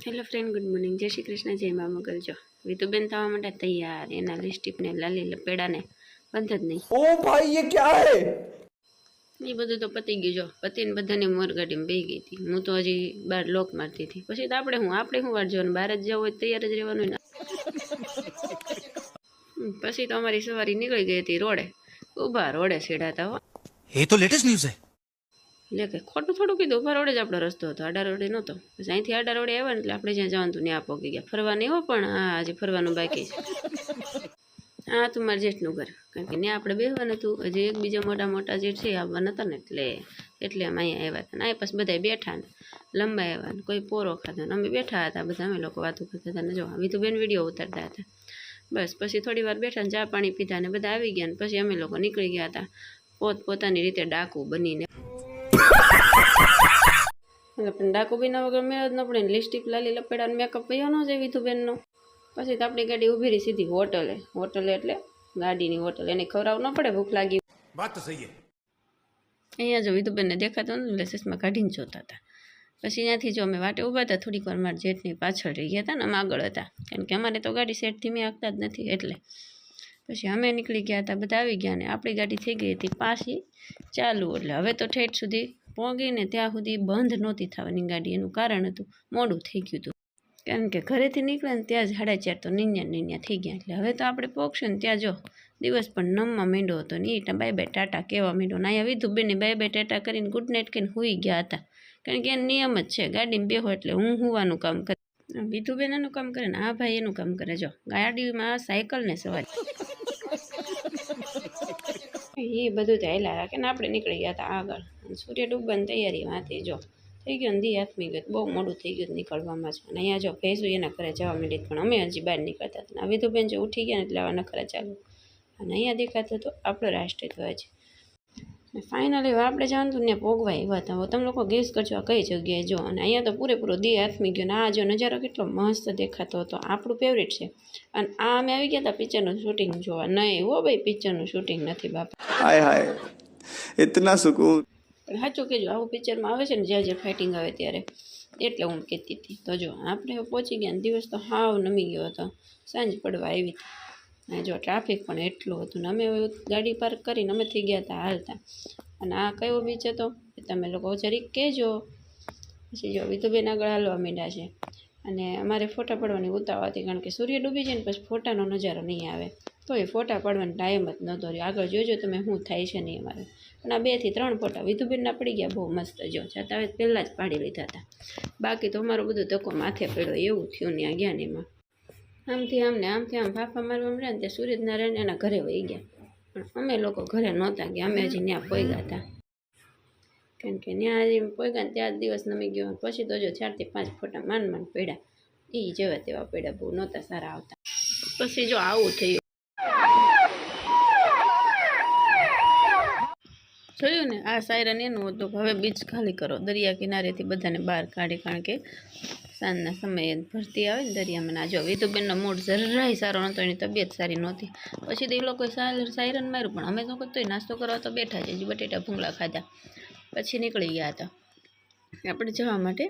Hello friend, good morning, જય શ્રી કૃષ્ણ, જય મા મોગલ। જો વિતુબેન થવા માટે તૈયાર, એના લિપસ્ટિકને લાલી લપેડાને બંધ જ નહીં। ओ भाई ये क्या है? એ બધું તો પતી ગયું। જો પતિને બધાને મોરગાડીમાં બેસી ગઈ હતી, હું તો હજી બહાર લોક મારતી હતી। પછી તો આપણે શું વાર જવાનું, બહાર જ જવું હોય તૈયાર જ રહેવાનું ને। પછી તો અમારી સવારી નીકળી ગઈ હતી રોડે, ઊભા રોડે સીડાતા હો। ये तो लेटेस्ट न्यूज़ है। એટલે કે ખોટું થોડું કીધું, ઊભા રોડે જ આપણો રસ્તો હતો, આડા રોડે નહોતો। પછી અહીંથી આડા રોડે આવ્યા ને એટલે આપણે જ્યાં જવાનું હતું ત્યાં પહોંચી ગયા। ફરવા નહીં હો, પણ હા હજી ફરવાનું બાકી છે। હા તું મારા જેઠનું ઘર, કારણ કે ત્યાં આપણે બેસવાનું હતું, હજી એક બીજા મોટા જેઠ છે આવવાના હતા ને એટલે અમે અહીંયા આવ્યા હતા ને। અહીં પછી બધા બેઠા ને લંબાઈ આવ્યા ને કોઈ પોરો ખાધો ને અમે બેઠા હતા બધા, અમે લોકો વાતો કરતા હતા ને જો વિધુબેન વિડીયો ઉતારતા હતા। બસ પછી થોડી વાર બેઠા ને ચા પાણી પીધા ને બધા આવી ગયા ને પછી અમે લોકો નીકળી ગયા હતા પોતાની રીતે ડાકુ બનીને। પણ ડાકુ બીના વગર મેળ જ ન પડે ને, લિપસ્ટિક લાલી લપેડા મેકઅપ કર્યો ન જાય વિધુબેનનો। પછી તો આપણી ગાડી ઊભી રહી સીધી હોટલે એટલે ગાડીની હોટલ, એને ખવડાવવું ન પડે, ભૂખ લાગી। बात तो सही है। અહીંયા જો વિધુબેનને દેખાતો ને એટલે ચશ્મા કાઢીને જોતા હતા। પછી ત્યાંથી જો અમે વાટે ઊભા હતા, થોડીક વાર મારા જેઠની પાછળ રહી ગયા હતા ને અમે આગળ હતા, કારણ કે અમારે તો ગાડી સેટથી મેં આંકતા જ નથી એટલે। પછી અમે નીકળી ગયા હતા, બધા આવી ગયા ને આપણી ગાડી થઈ ગઈ હતી પાછી ચાલુ। એટલે હવે તો ઠેઠ સુધી પહોંચીને ત્યાં સુધી બંધ નહોતી થવાની ગાડી, એનું કારણ હતું મોડું થઈ ગયું હતું, કારણ કે ઘરેથી નીકળે ને ત્યાં જ 4:30 તો નીન્યા થઈ ગયા। એટલે હવે તો આપણે પહોંચશું ને ત્યાં જો દિવસ પણ નમવા માંડ્યો હતો ને એ બાય બાય ટાટા કહેવા માંડ્યો ને અહીંયા વિધુબેનને બાય બાય ટાટા કરીને ગુડ નાઇટ કહીને સૂઈ ગયા હતા, કારણ કે એનો નિયમ જ છે ગાડીમાં બેહો એટલે હું હોવાનું કામ કરે, વિધુબેન એનું કામ કરે ને આ ભાઈ એનું કામ કરે। જો ગાડીમાં સાયકલને સવારી એ બધું તો હેલા રાખે ને આપણે નીકળી ગયા હતા આગળ। સૂર્ય ડૂબવાની તૈયારીમાં હતી, જો થઈ ગયો ને દી હાથમી ગયો, બહુ મોડું થઈ ગયું નીકળવામાં જ। અને અહીંયા જો ભેંસું એના ઘરે જવા માંડી, પણ અમે હજી બહાર નીકળતા હતા ને વિધુબેન જો ઉઠી ગયા ને એટલે આવા નખરા ચાલુ। અને અહીંયા દેખાતો હતો આપણો રાષ્ટ્રીય ધ્વજ। ફાઇનલી આપણે જવાનું હતું ને પોગવા આવ્યા હતા, તમે લોકો ગેસ કરજો કઈ જગ્યાએ જો। અને અહીંયા તો પૂરેપૂરો દી હાથમી ગયો ને આ જો નજારો કેટલો મસ્ત દેખાતો હતો, આપણું ફેવરેટ છે। અને આ અમે આવી ગયા હતા પિક્ચરનું શૂટિંગ જોવા। નહીં હો ભાઈ, પિક્ચરનું શૂટિંગ નથી બાપા, हाय हाय इतना सुकून। પણ સાચું કહેજો આવું પિક્ચરમાં આવે છે ને જ્યાં જ્યાં ફાઇટિંગ આવે ત્યારે, એટલે હું કહેતી હતી। તો જો આપણે પહોંચી ગયા ને દિવસ તો હાવ નમી ગયો હતો, સાંજ પડવા આવી હતી અને જો ટ્રાફિક પણ એટલું હતું ને અમે ગાડી પાર્ક કરીને અમે થઈ ગયા હતા હાલતા। અને આ કયો બીચ હતો એ તમે લોકો જરીક કહેજો। પછી જો વિધુબેન આગળ હાલવા માંડ્યા છે અને અમારે ફોટા પાડવાની ઉતાવળ હતી, કારણ કે સૂર્ય ડૂબી જાય ને પછી ફોટાનો નજારો નહીં આવે, તો એ ફોટા પાડવાનો ટાઈમ જ નહોતો રહ્યો। આગળ જોજો તમે શું થાય છે નહીં અમારે, પણ આ 2 થી 3 ફોટા વિધુબેનના પડી ગયા બહુ મસ્ત, જો છતાં હવે પહેલાં જ પાડી લીધા હતા, બાકી તો અમારું બધું ધક્કો માથે પડ્યો એવું થયું ત્યાં ગયા ને એમાં। આમથી આમ ફાફા મારવા મળ્યા ને ત્યાં સૂર્યનારાયણ એના ઘરે વહી ગયા, પણ અમે લોકો ઘરે નહોતા ગયા, અમે હજી ત્યાં પોગ્યા હતા, કારણ કે ત્યાં હજી પોગ્યા ને ત્યાં જ દિવસ નમી ગયો। પછી તો જો 4 થી 5 ફોટા માંડ પડ્યા, એ જેવા તેવા પડ્યા, બહુ નહોતા સારા આવતા। પછી જો આવું થયું, જોયું ને આ સાયરન એનું હતું કે હવે બીચ ખાલી કરો, દરિયા કિનારેથી બધાને બહાર કાઢે, કારણ કે સાંજના સમયે ભરતી આવે ને દરિયામાં। ના જો વિધુબેનનો મૂડ જરાય સારો નહોતો, એની તબિયત સારી નહોતી। પછી તો એ લોકોએ સાયરન માર્યું, પણ અમે તો કરતોય નાસ્તો કરવા તો બેઠા જ, હજી બટેટા ભૂંગળા ખાધા પછી નીકળી ગયા હતા આપણે જવા માટે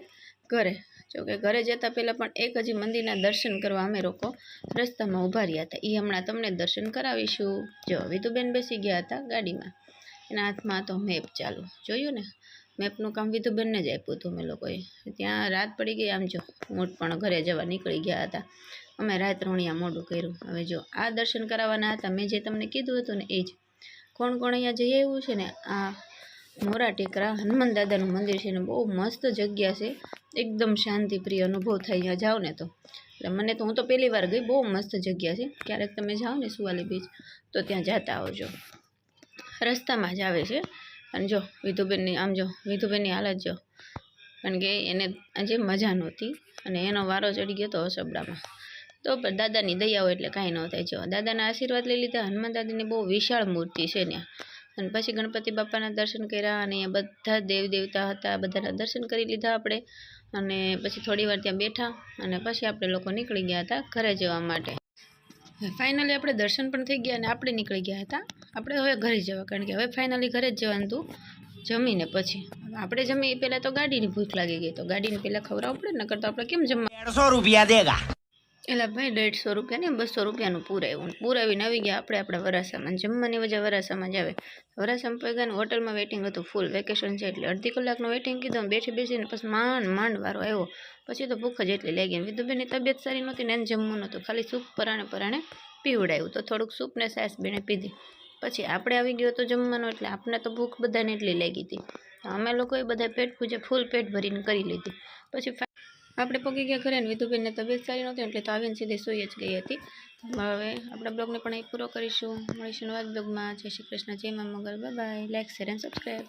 ઘરે। જોકે ઘરે જતાં પહેલાં પણ એક હજી મંદિરના દર્શન કરવા અમે લોકો રસ્તામાં ઊભા રહ્યા હતા, એ હમણાં તમને દર્શન કરાવીશું। જો વિધુબેન બેસી ગયા હતા ગાડીમાં, એના હાથમાં તો મેપ ચાલુ, જોયું ને મેપનું કામ વિધુબેનને જ આપ્યું હતું અમે લોકોએ। ત્યાં રાત પડી ગઈ, આમ જો ઊંટ પણ ઘરે જવા નીકળી ગયા હતા, અમે રાત રોણિયા મોડું કર્યું। હવે જો આ દર્શન કરાવવાના હતા, મેં જે તમને કીધું હતું ને એ જ। કોણ અહીંયા જઈ આવ્યું છે ને, આ મોરા ટેકરા હનુમાન દાદાનું મંદિર છે ને, બહુ મસ્ત જગ્યા છે, એકદમ શાંતિપ્રિય અનુભવ થાય ત્યાં જાઓ ને તો। એટલે મને તો હું તો પહેલી વાર ગઈ, બહુ મસ્ત જગ્યા છે, ક્યારેક તમે જાઓ ને સુવાલી બીચ તો ત્યાં જતા આવજો, રસ્તામાં જ આવે છે। અને જો વિધુબેનની હાલત જો, કારણ કે એને આજે મજા નહોતી અને એનો વારો ચડી ગયો તો હસબડામાં, તો પણ દાદાની દયા હોય એટલે કાંઈ ન થાય। જો દાદાના આશીર્વાદ લઈ લીધા, હનુમાન દાદાની બહુ વિશાળ મૂર્તિ છે ત્યાં। અને પછી ગણપતિ બાપાના દર્શન કર્યા અને અહીંયા બધા દેવ દેવતા હતા, બધાના દર્શન કરી લીધા આપણે। અને પછી થોડી વાર ત્યાં બેઠા અને પછી આપણે લોકો નીકળી ગયા હતા ઘરે જવા માટે। ફાઇનલી આપણે દર્શન પણ થઈ ગયા અને આપણે નીકળી ગયા હતા આપણે હવે ઘરે જવા, કારણ કે હવે ફાઇનલી ઘરે જ જવાનું હતું। જમીને પછી આપણે જમીએ પહેલાં તો ગાડીની ભૂખ લાગી ગઈ તો ગાડીને પહેલાં ખવડાવવું પડે ને, નકર તો આપણે કેમ જમવા. 150 रुपया देगा। એટલે ભાઈ 150 રૂપિયા ને 200 રૂપિયાનું પૂરાયું. પૂરાવીને આવી ગયા આપણે આપણા વરાસામાં. જમવાની વજહ વરાસામાં જ આવે. વરાસામાં પગ્યા ને હોટલમાં વેઇટિંગ હતું ફૂલ. વેકેશન છે એટલે અડધી કલાકનું વેઇટિંગ કીધું. બેસીને પછી માંડ વારો આવ્યો. પછી તો ભૂખ જ એટલી લાગી. વિધુબેનની તબિયત સારી નહોતી ને એને જમવું નહોતું, ખાલી સૂપ પરાણે પીવડાવ્યું. તો થોડુંક સૂપ ને સાસ બેને પીધી. પછી આપણે આવી ગયો તો જમવાનું, એટલે આપણે તો ભૂખ બધાને એટલી લાગી હતી. અમે લોકોએ બધા પેટ પૂજા ફૂલ પેટ ભરીને કરી લીધી. પછી આપણે પગી ગયા ઘરે ને વિધુબેનને તબિયત સારી નહોતી એટલે તો આવીને સીધી સૂઈ જ ગઈ હતી. હવે આપણા બ્લોગને પણ અહીં પૂરો કરીશું. મળીશું નવા બ્લોગમાં. જય શ્રી કૃષ્ણ, જય મા Mangal. Bye bye. Like, share and subscribe.